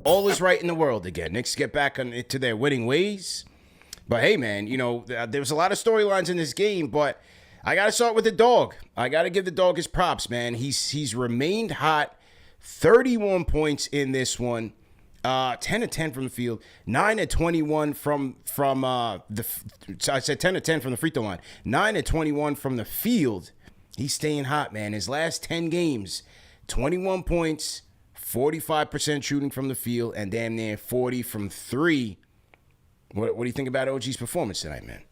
all is right in the world again. Knicks get back to their winning ways. But hey, man, there was a lot of storylines in this game, but I got to start with the dog. I got to give the dog his props, man. He's remained hot. 31 points in this one. 10 of 10 from the field, 9 of 21 from I said 10 of 10 from the free throw line, 9 of 21 from the field. He's staying hot, man. His last 10 games, 21 points, 45% shooting from the field, and damn near 40 from three. What do you think about OG's performance tonight, man?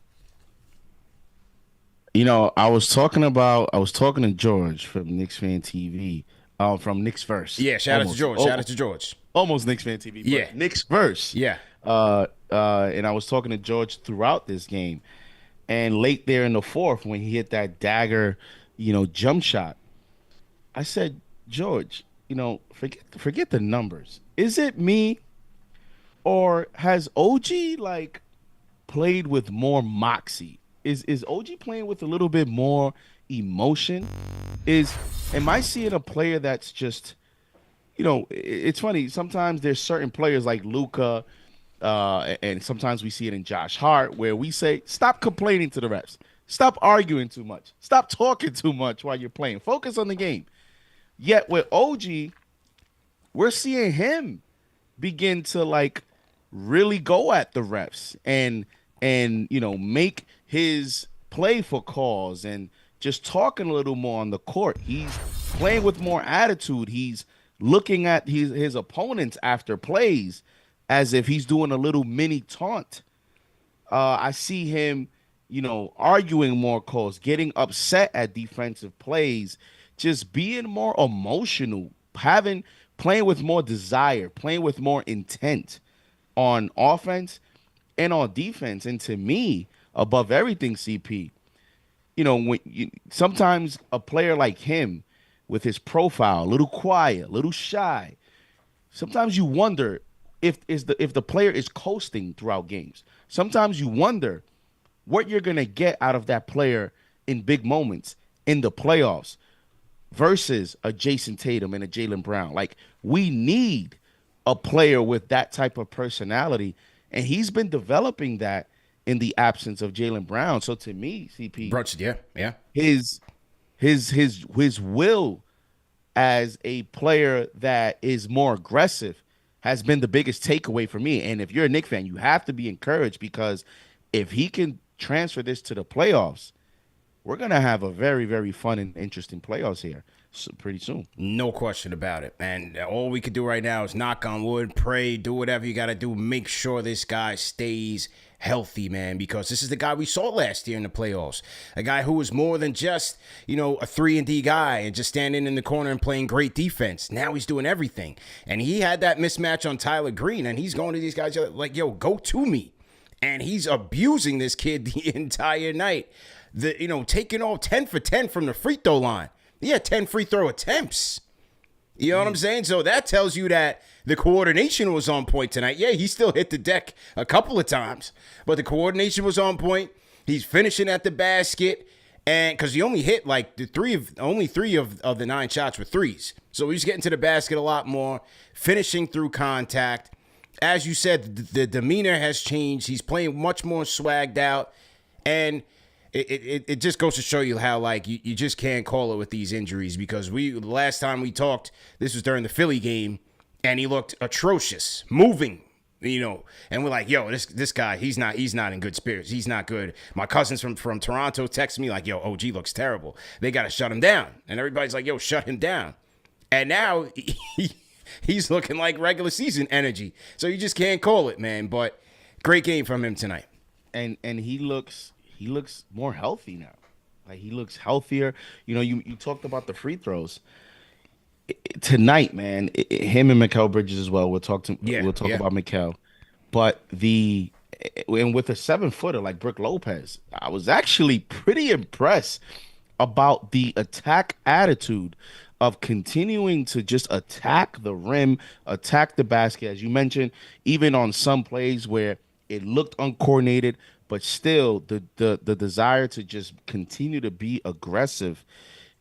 I was talking to George from KnicksFanTV, from Knicks Verse. Yeah, shout out to George. Shout out to George. Almost KnicksFanTV, but Yeah. Knicks Verse. Yeah. And I was talking to George throughout this game, and late there in the fourth when he hit that dagger, jump shot, I said, George, forget the numbers. Is it me, or has OG played with more moxie? Is OG playing with a little bit more emotion? Am I seeing a player that's just, it's funny. Sometimes there's certain players like Luka, and sometimes we see it in Josh Hart, where we say, stop complaining to the refs. Stop arguing too much. Stop talking too much while you're playing. Focus on the game. Yet with OG, we're seeing him begin to really go at the refs and make his play for calls and just talking a little more on the court. He's playing with more attitude. He's looking at his opponents after plays as if he's doing a little mini taunt. I see him, arguing more calls, getting upset at defensive plays, just being more emotional, playing with more desire, playing with more intent on offense and on defense. And to me, above everything, CP, sometimes a player like him with his profile, a little quiet, a little shy, sometimes you wonder if the player is coasting throughout games. Sometimes you wonder what you're going to get out of that player in big moments in the playoffs versus a Jason Tatum and a Jaylen Brown. We need a player with that type of personality, and he's been developing that in the absence of Jaylen Brown. So to me, CP, yeah, his will as a player that is more aggressive has been the biggest takeaway for me. And if you're a Knicks fan, you have to be encouraged, because if he can transfer this to the playoffs, we're going to have a very, very fun and interesting playoffs here pretty soon. No question about it. And all we can do right now is knock on wood, pray, do whatever you got to do. Make sure this guy stays healthy, man, because this is the guy we saw last year in the playoffs. A guy who was more than just, a 3-and-D guy and just standing in the corner and playing great defense. Now he's doing everything. And he had that mismatch on Tyler Green, and he's going to these guys like, yo, go to me. And he's abusing this kid the entire night. Taking all 10 for 10 from the free throw line. He had 10 free throw attempts. You know what I'm saying? So that tells you that the coordination was on point tonight. Yeah, he still hit the deck a couple of times, but the coordination was on point. He's finishing at the basket, and because he only hit only three of the 9 shots were threes. So he's getting to the basket a lot more, finishing through contact. As you said, the demeanor has changed. He's playing much more swagged out, and it just goes to show you how you just can't call it with these injuries, because last time we talked, this was during the Philly game, and he looked atrocious, moving, and we're like, yo, this guy, he's not in good spirits. He's not good. My cousins from Toronto text me like, yo, OG looks terrible. They got to shut him down. And everybody's like, yo, shut him down. And now he's looking like regular season energy. So you just can't call it, man. But great game from him tonight. And he looks more healthy now. He looks healthier. You talked about the free throws tonight, man. Him and Mikal Bridges as well. We'll talk about Mikal, but and with a 7-footer like Brook Lopez, I was actually pretty impressed about the attack attitude of continuing to just attack the rim, attack the basket, as you mentioned, even on some plays where it looked uncoordinated, but still the desire to just continue to be aggressive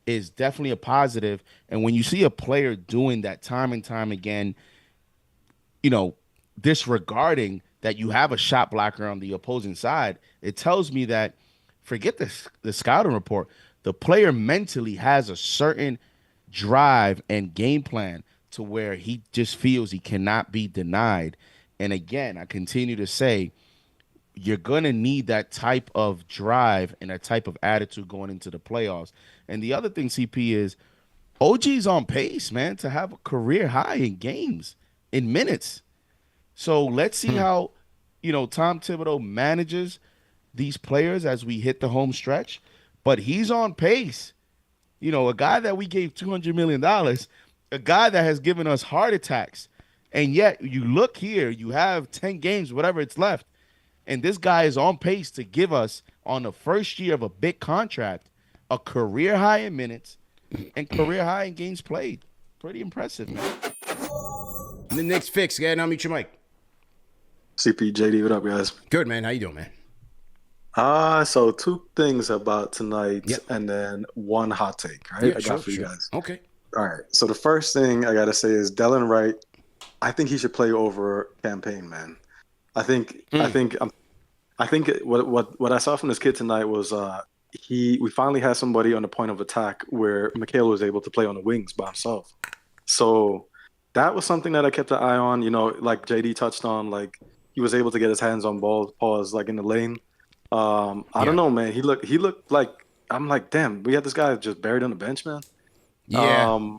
is definitely a positive. And when you see a player doing that time and time again, disregarding that you have a shot blocker on the opposing side, it tells me that forget the scouting report. The player mentally has a certain drive and game plan to where he just feels he cannot be denied. And again, I continue to say you're going to need that type of drive and that type of attitude going into the playoffs. And the other thing, CP, is OG's on pace, man, to have a career high in games, in minutes. So let's see how, Tom Thibodeau manages these players as we hit the home stretch. But he's on pace. A guy that we gave $200 million, a guy that has given us heart attacks. And yet you look here, you have 10 games, whatever it's left. And this guy is on pace to give us, on the first year of a big contract, a career high in minutes and career high in games played. Pretty impressive, man. The Knicks fix. Go ahead and unmute your mic. CPJD, what up, guys? Good, man. How you doing, man? So 2 things about tonight, Yep. and then 1 hot take, right? Yeah, I sure, got for you sure. guys. Okay. All right. So the first thing I gotta say is Delon Wright. I think he should play over Campaign, man. I think what I saw from this kid tonight was we finally had somebody on the point of attack where Mikal was able to play on the wings by himself. So that was something that I kept an eye on. Like JD touched on, like he was able to get his hands on balls like in the lane. I don't know, man. He looked like, I'm like, damn, we had this guy just buried on the bench, man. Yeah.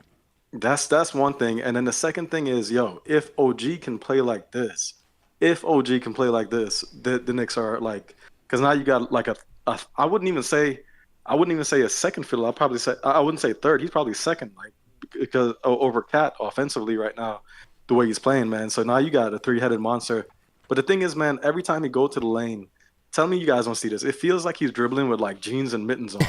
That's one thing. And then the second thing is, if OG can play like this, the Knicks are like, because now you got like I wouldn't even say a second fiddle. I wouldn't say third. He's probably second, like, because over Cat offensively right now, the way he's playing, man. So now you got a 3-headed monster. But the thing is, man, every time he go to the lane, tell me you guys don't see this. It feels like he's dribbling with like jeans and mittens on.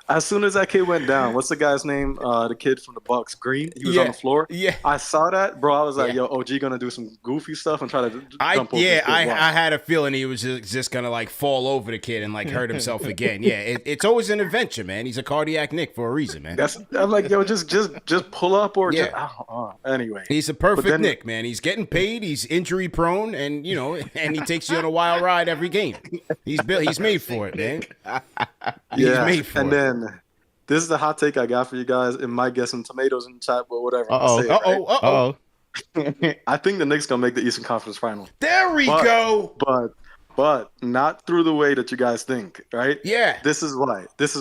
As soon as that kid went down, what's the guy's name? The kid from the Bucks, Green. He was on the floor. Yeah. I saw that, bro. I was like, yo, OG gonna do some goofy stuff and try to jump over this kid. I had a feeling he was just gonna like fall over the kid and like hurt himself again. Yeah, it's always an adventure, man. He's a cardiac Nick for a reason, man. I'm like, yo, just pull up or anyway. He's a perfect Nick, man. He's getting paid. He's injury prone, and and he takes you on a wild ride every game. He's made for it, man. He's made for it. And then this is the hot take I got for you guys. It might get some tomatoes in the chat, but whatever. Uh-oh. I think the Knicks gonna make the Eastern Conference Final. There we go. But not through the way that you guys think, right? Yeah. This is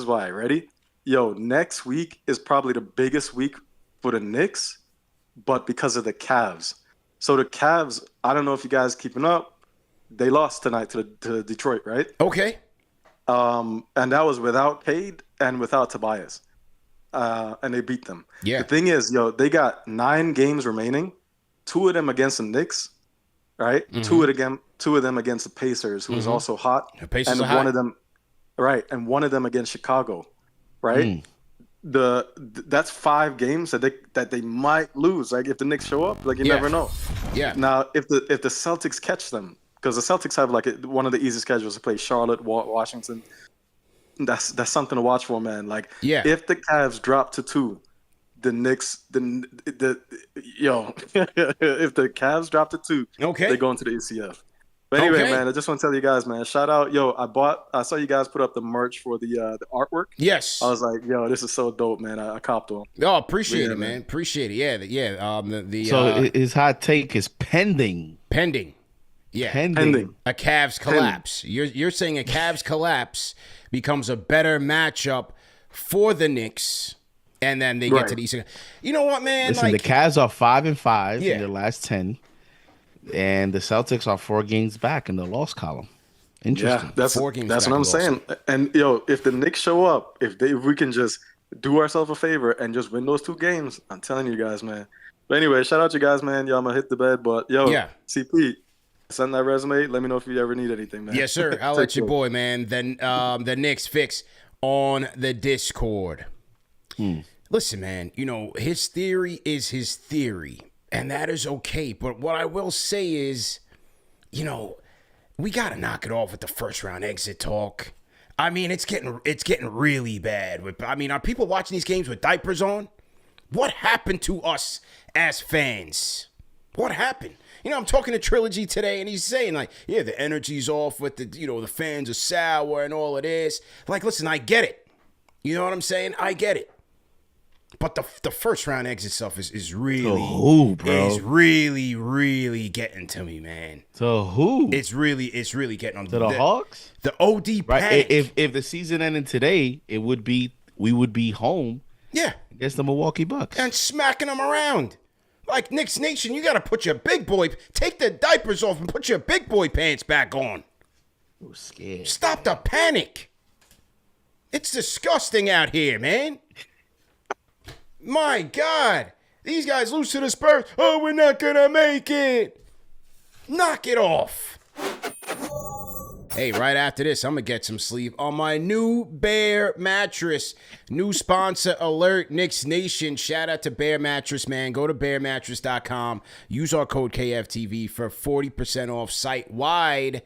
why. Ready? Yo, next week is probably the biggest week for the Knicks, but because of the Cavs. So the Cavs, I don't know if you guys keeping up. They lost tonight to Detroit, right? Okay. And that was without Cade and without Tobias. And they beat them. Yeah. The thing is, they got 9 games remaining, 2 of them against the Knicks, right? Mm-hmm. 2 of them against the Pacers, who was also hot. The Pacers and are one hot. of them, right? And one of them against Chicago, right? That's 5 games that they might lose. Like if the Knicks show up, like you never know. Yeah. Now if the Celtics catch them, because the Celtics have like one of the easiest schedules to play: Charlotte, Washington. That's something to watch for, man. Like if the Cavs drop to 2, the Knicks, if the Cavs drop to 2, they go into the ECF. But anyway, man, I just want to tell you guys, man, shout out. I saw you guys put up the merch for the artwork. Yes. I was like, yo, this is so dope, man. I copped one. Oh, appreciate it, man. Appreciate it. Yeah. So his hot take is pending. Yeah. Pending. A Cavs collapse. You're saying a Cavs collapse becomes a better matchup for the Knicks, and then they get to the Eastern. You know what, man? Listen, the Cavs are 5-5 in their last 10. And the Celtics are 4 games back in the loss column. Interesting. Yeah, that's what I'm saying. And if the Knicks show up, if we can just do ourselves a favor and just win those 2 games, I'm telling you guys, man. But anyway, shout out you guys, man. Y'all gonna hit the bed, but CP, send that resume. Let me know if you ever need anything, man. Yes, sir. I'll let your boy, man. Then the Knicks fix on the Discord. Listen, man. His theory is his theory. And that is okay. But what I will say is, we got to knock it off with the first round exit talk. I mean, it's getting really bad. Are people watching these games with diapers on? What happened to us as fans? What happened? You know, I'm talking to Trilogy today, and he's saying, like, yeah, the energy's off with the, you know, the fans are sour and all of this. Like, listen, I get it. You know what I'm saying? I get it. But the first round exit stuff is really, is really getting to me, man. To who? It's really getting on to the Hawks. The OD right. panic. If the season ended today, we would be home. Yeah, against the Milwaukee Bucks and smacking them around. Like, Knicks Nation, you got to put your big boy, take the diapers off and put your big boy pants back on. I was scared. Stop the panic. It's disgusting out here, man. My God. These guys lose to the Spurs. Oh, we're not going to make it. Knock it off. Hey, right after this, I'm going to get some sleep on my new Bear mattress. New sponsor alert, Knicks Nation. Shout out to Bear Mattress, man. Go to bearmattress.com. Use our code KFTV for 40% off site-wide.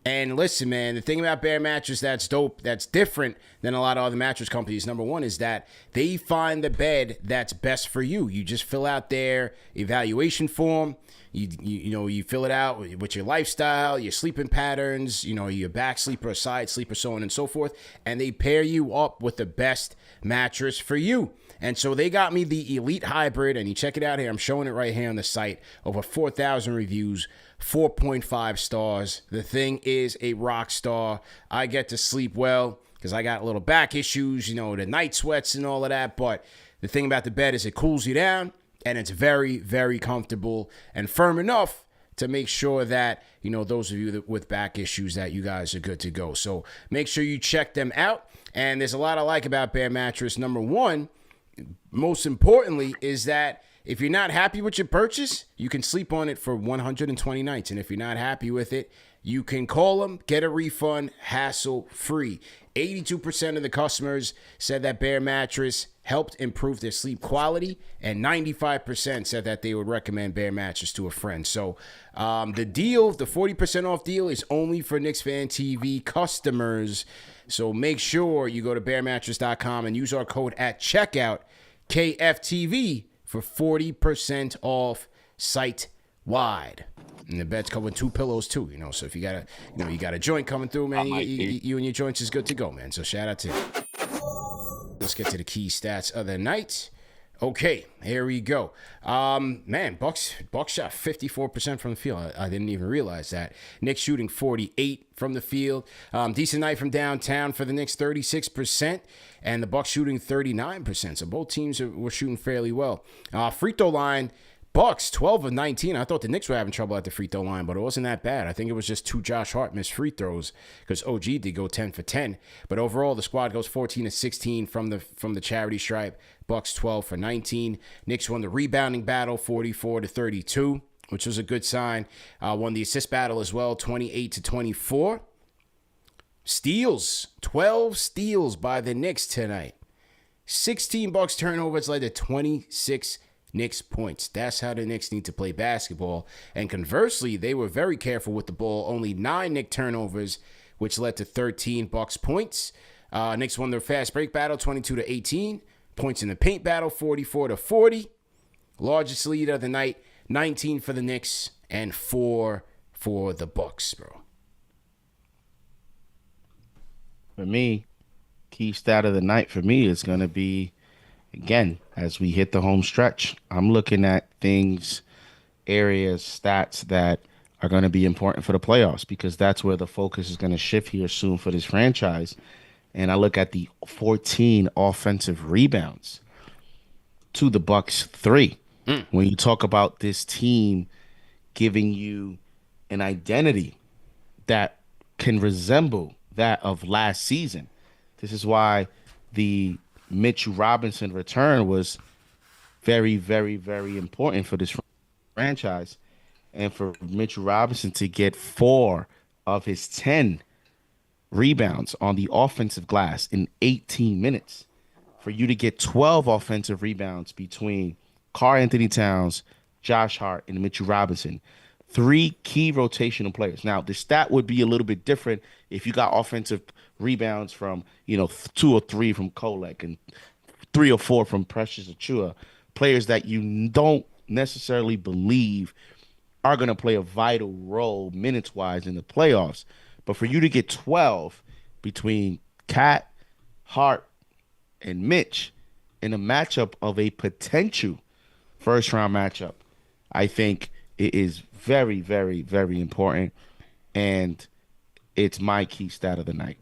And listen, man, the thing about Bear Mattress that's dope, that's different than a lot of other mattress companies, number one, is that they find the bed that's best for you. You just fill out their evaluation form. You fill it out with your lifestyle, your sleeping patterns, you know, your back sleeper, or side sleeper, so on and so forth. And they pair you up with the best mattress for you. And so they got me the Elite Hybrid, and you check it out here. I'm showing it right here on the site. Over 4,000 reviews, 4.5 stars. The thing is a rock star. I get to sleep well because I got little back issues, you know, the night sweats and all of that. But the thing about the bed is it cools you down, and it's very, very comfortable and firm enough to make sure that, you know, those of you with back issues, that you guys are good to go. So make sure you check them out. And there's a lot I like about Bear Mattress. Number one, most importantly, is that if you're not happy with your purchase, you can sleep on it for 120 nights. And if you're not happy with it, you can call them, get a refund, hassle-free. 82% of the customers said that Bear Mattress helped improve their sleep quality, and 95% said that they would recommend Bear Mattress to a friend. So the deal, the 40% off deal, is only for KnicksFanTV customers. So make sure you go to bearmattress.com and use our code at checkout, KFTV, for 40% off site-wide. And the bed's covered with 2 pillows too, you know. So if you got a joint coming through, man, you and your joints is good to go, man. So shout out to you. Let's get to the key stats of the night. Okay, here we go. Man, Bucks shot 54% from the field. I didn't even realize that. Knicks shooting 48 from the field. Decent night from downtown for the Knicks, 36%, and the Bucks shooting 39%. So both teams were shooting fairly well. Free throw line, Bucks 12 of 19. I thought the Knicks were having trouble at the free throw line, but it wasn't that bad. I think it was just 2 Josh Hart missed free throws because OG did go 10 for 10. But overall, the squad goes 14 of 16 from the charity stripe. Bucks 12 for 19. Knicks won the rebounding battle 44 to 32, which was a good sign. Won the assist battle as well, 28 to 24. Steals, 12 steals by the Knicks tonight. 16 Bucks turnovers led to 26 Knicks points. That's how the Knicks need to play basketball. And conversely, they were very careful with the ball. Only 9 Knicks turnovers, which led to 13 Bucks points. Knicks won their fast break battle 22 to 18. Points in the paint battle 44 to 40. Largest lead of the night, 19 for the Knicks and 4 for the Bucks, bro. For me, key stat of the night for me is going to be, again, as we hit the home stretch, I'm looking at things, areas, stats that are going to be important for the playoffs, because that's where the focus is going to shift here soon for this franchise. And I look at the 14 offensive rebounds to the Bucks 3. When you talk about this team giving you an identity that can resemble that of last season, this is why the Mitchell Robinson return was very, very, very important for this franchise. And for Mitchell Robinson to get 4 of his 10 rebounds on the offensive glass in 18 minutes, for you to get 12 offensive rebounds between Karl-Anthony Towns, Josh Hart, and Mitchell Robinson, 3 key rotational players. Now, the stat would be a little bit different if you got offensive rebounds from, 2 or 3 from Kolek and 3 or 4 from Precious Achiuwa. players that you don't necessarily believe are going to play a vital role minutes-wise in the playoffs. But for you to get 12 between Cat, Hart, and Mitch in a matchup of a potential first-round matchup, I think it is very, very, very important, and it's my key stat of the night.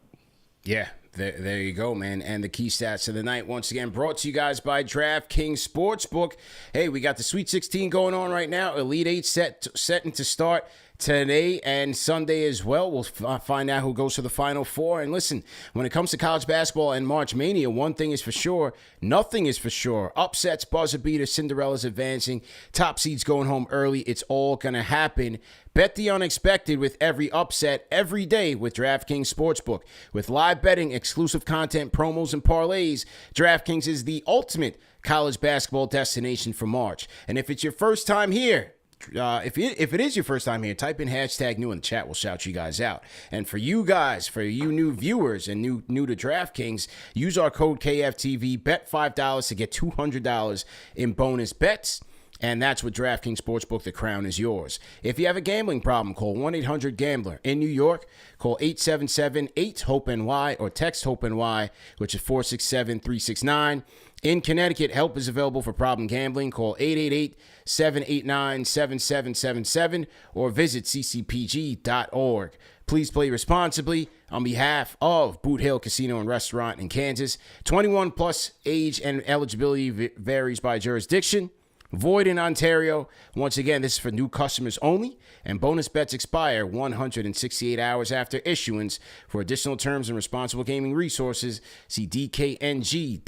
Yeah, there you go, man. And the key stats of the night, once again, brought to you guys by DraftKings Sportsbook. Hey, we got the Sweet 16 going on right now. Elite Eight setting to start today and Sunday as well. We'll find out who goes to the Final Four. And listen, when it comes to college basketball and March Mania, one thing is for sure, nothing is for sure. Upsets, buzzer beaters, Cinderella's advancing, top seeds going home early. It's all going to happen. Bet the unexpected with every upset every day with DraftKings Sportsbook. With live betting, exclusive content, promos, and parlays, DraftKings is the ultimate college basketball destination for March. And if it's your first time here, if it is your first time here, type in hashtag new in the chat. We'll shout you guys out. And for you guys, for you new viewers and new to DraftKings, use our code KFTV. Bet $5 to get $200 in bonus bets. And that's with DraftKings Sportsbook. The crown is yours. If you have a gambling problem, call 1-800-GAMBLER. In New York, call 877-8-HOPE-NY or text HOPE-NY, which is 467-369. In Connecticut, help is available for problem gambling. Call 888-789-7777 or visit ccpg.org. Please play responsibly on behalf of Boot Hill Casino and Restaurant in Kansas. 21 plus age and eligibility varies by jurisdiction. Void in Ontario. Once again, this is for new customers only, and bonus bets expire 168 hours after issuance. For additional terms and responsible gaming resources, see dkng.co/audio.